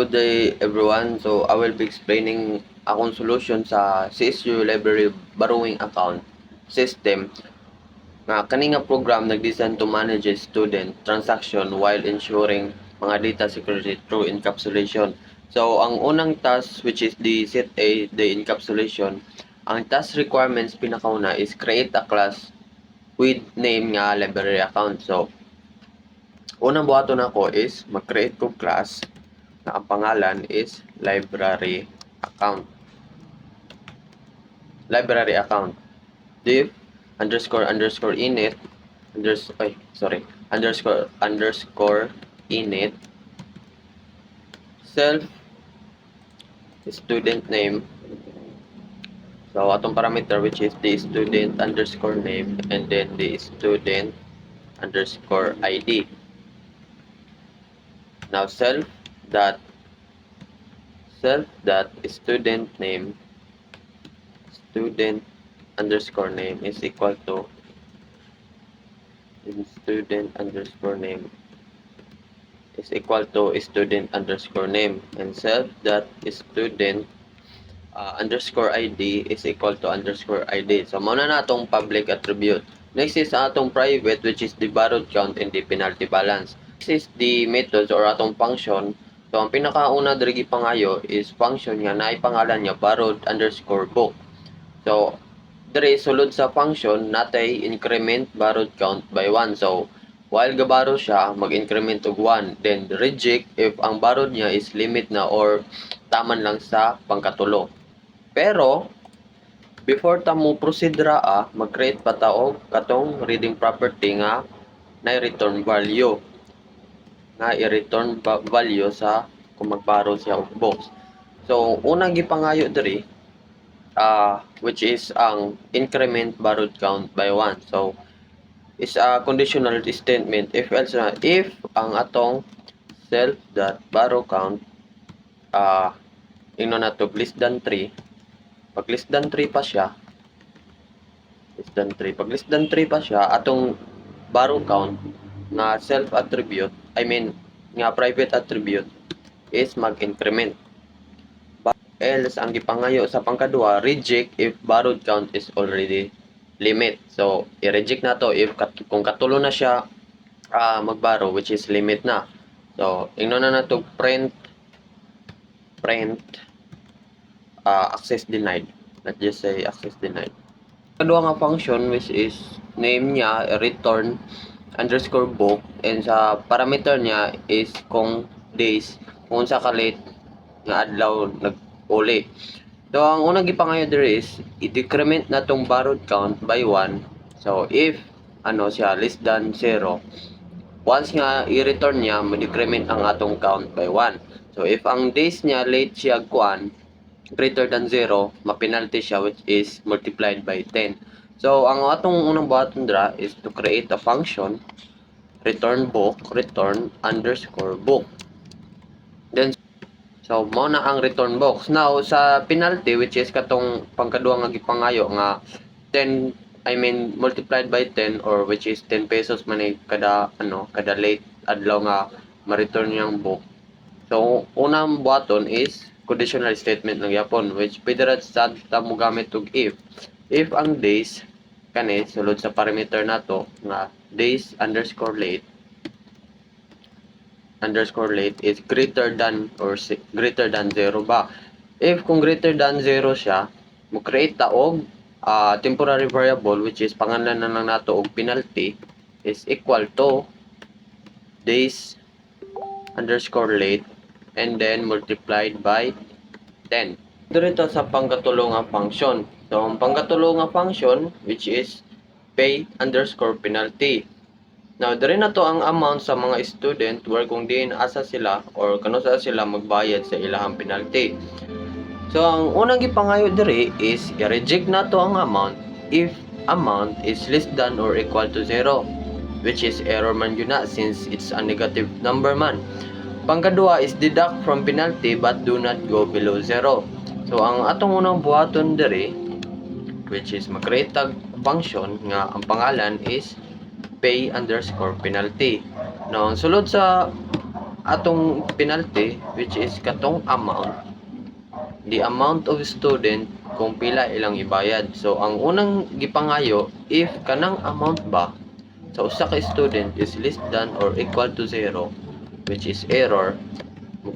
Good day everyone. So I will be explaining akong solution sa CSU Library Borrowing Account System nga kani nga program nag-design to manage student transaction while ensuring mga data security through encapsulation. So ang unang task, which is the set A, the encapsulation, ang task requirements pinakauna is create a class with name nga library account. So unang buhaton ako is mag-create ko class na ang pangalan is library account. Library account. Div underscore init underscore init self student name. So atong parameter, which is the student underscore name and then the student underscore ID. Now self dot student name student underscore name is equal to student underscore name and self dot student underscore ID is equal to underscore ID. So muna na atong public attribute. Next is atong private, which is the borrowed count and the penalty balance. This is the methods or atong function. So ang pinakauna diri pangayo is function nga naay pangalan niya borrowed underscore book. So diri sulod sa function natay increment borrowed count by 1. So while gabaro siya, mag-increment og 1. Then reject if ang borrowed niya is limit na or taman lang sa pangkatulo. Pero before ta mo proceed raa, mag-create pa ta og katong reading property nga na return value. I-return value sa kung magbaro siya og box. So unang gipangayo diri which is ang increment borrowed count by 1. So is a conditional statement if else na if ang atong self dot borrow count ino na to less than 3. Pag less than 3 pa siya, pag less than 3 pa siya, atong borrow count nga self attribute, nga private attribute is mag-increment. Else ang gipangayo sa pangkadua, reject if borrowed count is already limit. So i-reject na to if kung katulo na siya magborrow, which is limit na. So ingnon na to print access denied. Let's just say access denied. Kadua nga function, which is name niya return underscore book, and sa parameter niya is kung days, kung sa kalit nga adlaw nag-uli. So ang unang gipangayo diri is i-decrement na tong borrowed count by 1. So if siya less than 0, once nga i-return niya, ma-decrement ang atong count by 1. So if ang days niya late siya greater than 0, ma-penalty siya, which is multiplied by 10. So ang atong unang buhaton dra is to create a function return underscore book. Then so mao na ang return box. Now sa penalty, which is katong pangkaduha nga gipangayo nga 10, multiplied by 10, or which is 10 pesos man kada late adlaw nga ma-return yang book. So unang buhaton is conditional statement ng yapon, which pwede ra sa mo gamit og if ang days kani sulod sa parameter nato nga days underscore late is greater than 0 ba. If kung greater than 0 siya, mo create ta og temporary variable, which is pangalan na lang nato og penalty, is equal to days underscore late and then multiplied by 10. Dito sa pangkatulo nga function. So ang pangkatulo nga function, which is pay underscore penalty. Now diri na to ang amount sa mga student where kung diin asa sila or kano sa sila magbayad sa ilahang penalty. So ang unang gipangayo diri is i-reject na to ang amount if amount is less than or equal to 0, which is error man yun na since it's a negative number man. Pangkadua is deduct from penalty but do not go below 0. So ang atong unang buhaton diri, which is mag-create tag function nga ang pangalan is pay underscore penalty. Now ang sulod sa atong penalty which is katong amount, the amount of student kung pila ilang ibayad. So ang unang gipangayo, if kanang amount ba sa usa ka student is less than or equal to 0, which is error,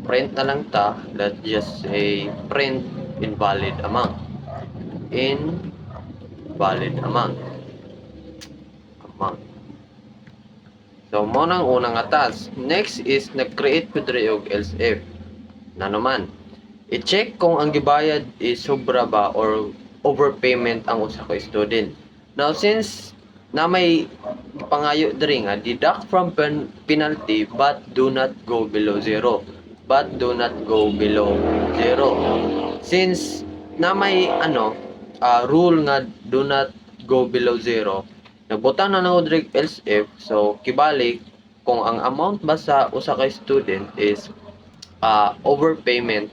print na lang ta, let's just say print invalid amount. Invalid amount. So mo nang unang atas. Next is nag-create ko diri og else if. Na naman, i-check kung ang gibayad is sobra ba or overpayment ang usa ka student. Now since na may pangayo diri nga deduct from penalty but do not go below 0. But do not go below 0. Since na may rule nga do not go below 0, nagbutang na nako diri else if. So kibalik kung ang amount ba sa usa ka student is overpayment,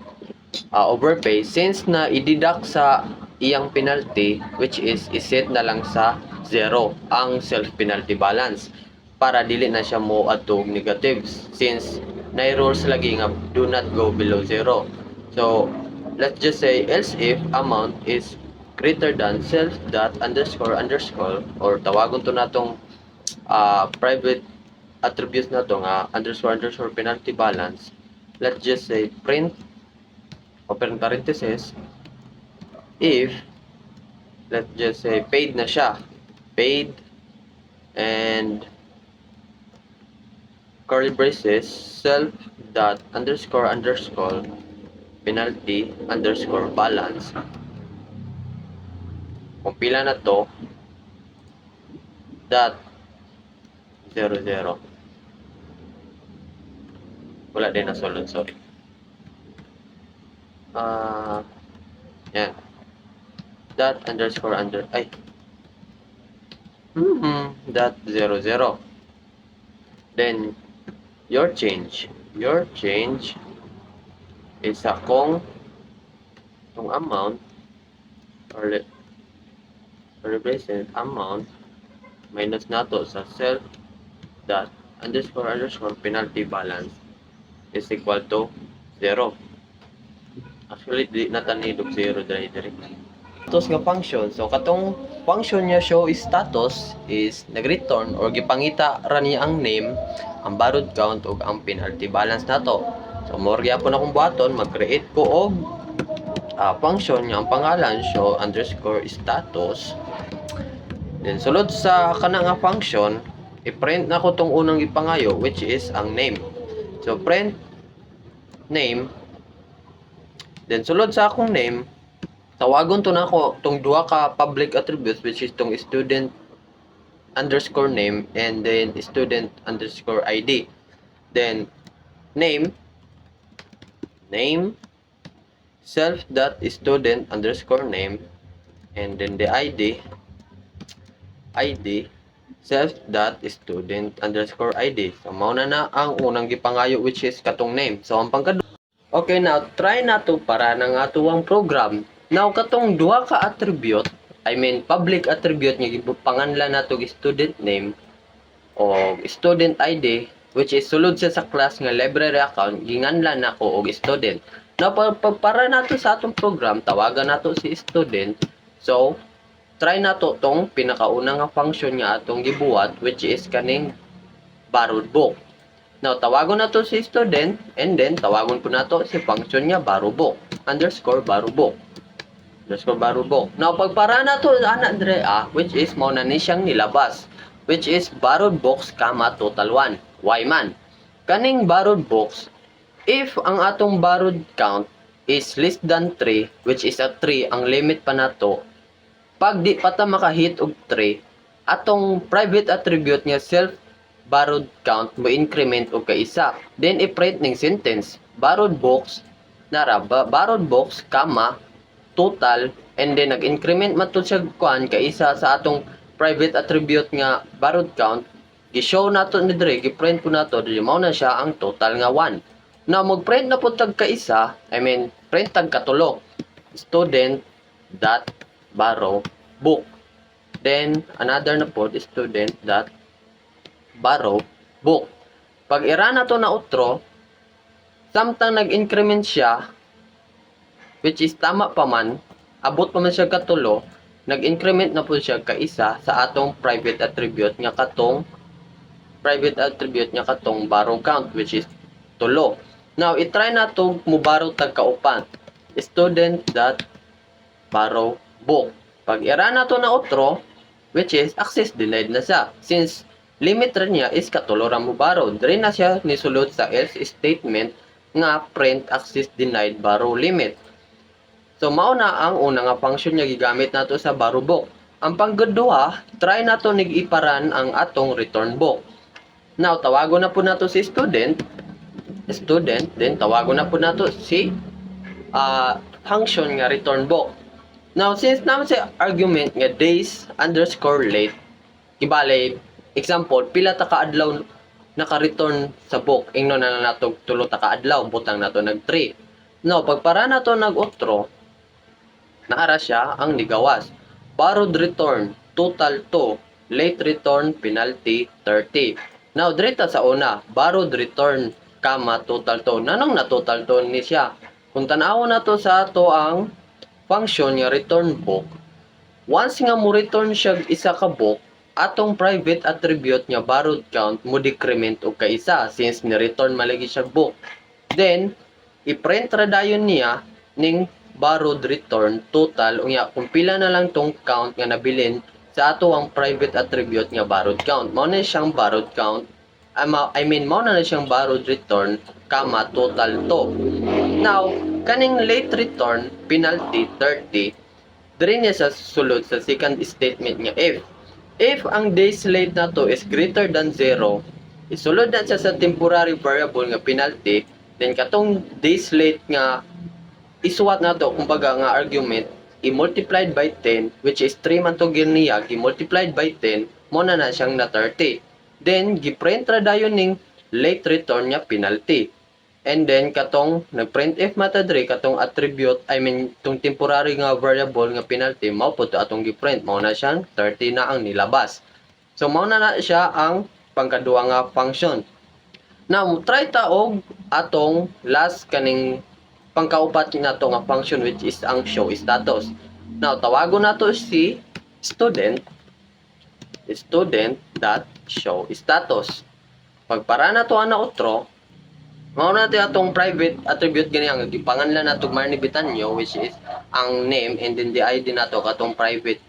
overpay, since na i-deduct sa iyang penalty, which is iset na lang sa 0 ang self penalty balance para dili na siya mo atog negatives, since na rules lagi nga do not go below 0. So let's just say else if amount is greater than self dot underscore underscore, or tawagon to natong private attributes na to nga underscore underscore penalty balance. Let's just say print open parenthesis if, let's just say paid na siya, paid, and curly braces self dot underscore underscore penalty underscore balance. Kung pila na to, dot 00. Wala din na solid, sorry. Yan. Dot underscore dot 00. Then your change is akong itong amount or represent amount minus nato sa self dot underscore underscore penalty balance is equal to 0. Actually, di natanidog 0 dahil. Status nga function. So, katong function niya show is status is nag-return or gipangita ra niya ang name, ang borrowed count, ug ang penalty balance nato. So, more gyapon akong buhaton, mag-create ko og function niya ang pangalan show underscore status. Then, sulod sa kana nga function, i-print na ko tong unang ipangayo, which is ang name. So, print name. Then, sulod sa akong name, tawagon to na ako tong duha ka public attributes, which is tong student underscore name and then student underscore ID. Then, name, self dot student underscore name, and then the ID, self dot student underscore ID. So, mauna na ang unang gipangayo, which is katong name. So, ang pangkadu. Okay, now try nato para nang atuwang program. Now katong duha ka attribute, I mean public attribute nga gipanganlan nato student name o student ID, which is sulod siya sa class nga library account, ginganlan nako og student. Now para nato sa atong program, tawagan nato si student. So try nato tong pinakauna nga function nga atong gibuhat, which is kaning borrowed book. Now, tawagon na to si student, and then tawagon po na to si function niya borrow book, underscore borrow book. Now, pagpara na to, Andre, which is mo na ni siyang nilabas, which is borrowed books, total 1. Why man? Kaning borrowed books, if ang atong borrowed count is less than 3, which is a 3, ang limit pa na to, pag di pa ta makahit og 3, atong private attribute niya self borrowed count mo increment og kaisa. Then i-print ning sentence, borrowed books borrowed books, total, and then nag-increment man to siya kuan kaisa sa atong private attribute nga borrowed count. Gi-show nato ni dire, gi-print po nato dili mao na siya ang total nga 1. Now mag-print na po tag kaisa, I mean print tag katulo, student dot borrow book. Then another na po student dot borrow book. Pag ira na to na outro, samtang nag-increment siya, which is tama pa man, abot pa man siya katulo, nag-increment na po siya kaisa sa atong private attribute nga katong borrow count, which is tulo. Now, itry na to mubarog tag kaupan. Student dot borrow book. Pag ira na to na outro, which is access denied na siya. Since limit rin niya is katulo ra mo borrow. Dire na siya nisulod sa else statement nga print access denied borrow limit. So mao na ang una nga function niya gigamit nato sa borrow book. Ang panggaduha, try nato nig-iparan ang atong return book. Now tawagon na po nato si student, then tawagon na po nato si function nga return book. Now, since naman sa argument nga days underscore late, ibale, example, pila ta kaadlaw naka-return sa book, ingno na nato tulo ta kaadlaw, butang nato nag 3. Now, pagpara nato nag-outro, naara siya ang nigawas. Borrowed return, total 2, late return, penalty 30. Now, direta sa una, borrowed return, total 2. Nanong na total 2 ni siya? Kung tanaw na to sa ato ang function nga return book, once nga mo return siya isa ka book, atong private attribute nga borrowed count mo decrement og kaisa since ni return malagi siya book. Then i-print ra dayon niya ning borrowed return total unya kung pila na lang tong count nga nabilin sa ato ang private attribute nga borrowed count. Mao na siyang borrowed count. Mao na siyang borrowed return, total 2. Now, kaning late return, penalty 30, dire niya sa sulod sa second statement nga if. If ang days late na to is greater than 0, isulod na siya sa temporary variable nga penalty, then katong days late nga isuwat na to, kumbaga nga argument, i-multiplied by 10, which is 3 man to niya, i-multiplied by 10, mo na siyang na 30. Then, gi-print ra dayon ning late return nga penalty. And then, katong nag-printf mata dre, katong attribute, tong temporary nga variable nga penalty, mao po to atong gi-print. Mao na siyang 30 na ang nilabas. So, mao na siya ang pangkaduwa nga function. Now, try ta og atong last kaning pangkaupat nato nga function, which is ang show status. Now, tawagon nato si student dot show status. Pagpara nato ana outro, mao nato atong private attribute gani ang gipanganlan nato Marnie Bitanyo, which is ang name, and then the ID nato katong private,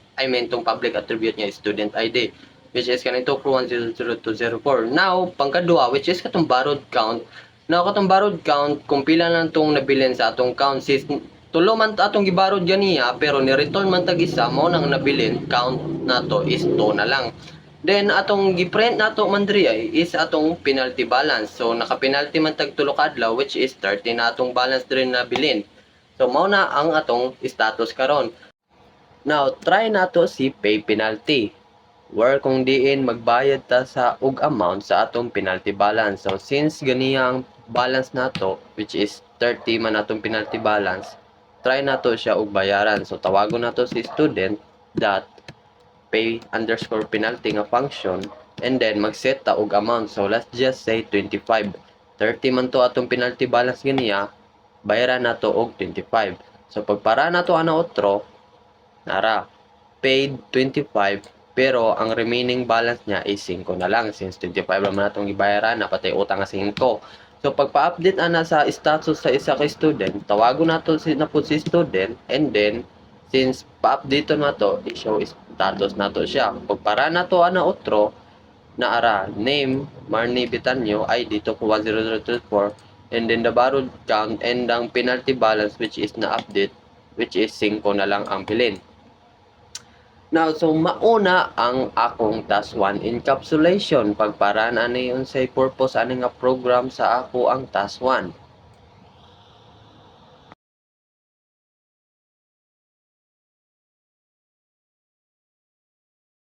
tong public attribute nga student ID, which is kanito pro 1000204. Now pangkadua, which is katong borrowed count. Now katong borrowed count, kung pila lang tong nabilin sa atong count, sis tulo man atong giborrowed ganiya pero ni return man tag isa, mao nang nabilin, count nato is 2 na lang. Then atong gi-print nato man diri is atong penalty balance. So naka-penalty man tag tulo ka adlaw, which is 30 na atong balance diri na bilin. So mao na ang atong status karon. Now try nato si pay penalty, where kung diin magbayad ta sa og amount sa atong penalty balance. So since ganiyang balance nato, which is 30 man atong penalty balance, try nato siya og bayaran. So tawagon nato si student dot pay underscore penalty nga function, and then mag-set ta og amount. So let's just say 25. 30 man to atong penalty balance ganiya, bayaran nato og 25. So pagpara nato ana outro, nara paid 25, pero ang remaining balance niya is 5 na lang since 25 naman natong gibayaran, napatay utang nga 5. So pagpa-update ana sa status sa isa ka student, tawagon nato si student, and then since pa-update na to, i-show status nato siya. Pagpara nato ana outro, naara name Marnie Bitanyo, ID to 10034, and then the borrowed count and ang penalty balance, which is na update, which is 5 na lang ang bilin. Now, so mauna ang akong task 1 encapsulation. Pagpara na yun sa purpose ani nga program sa ako ang task 1.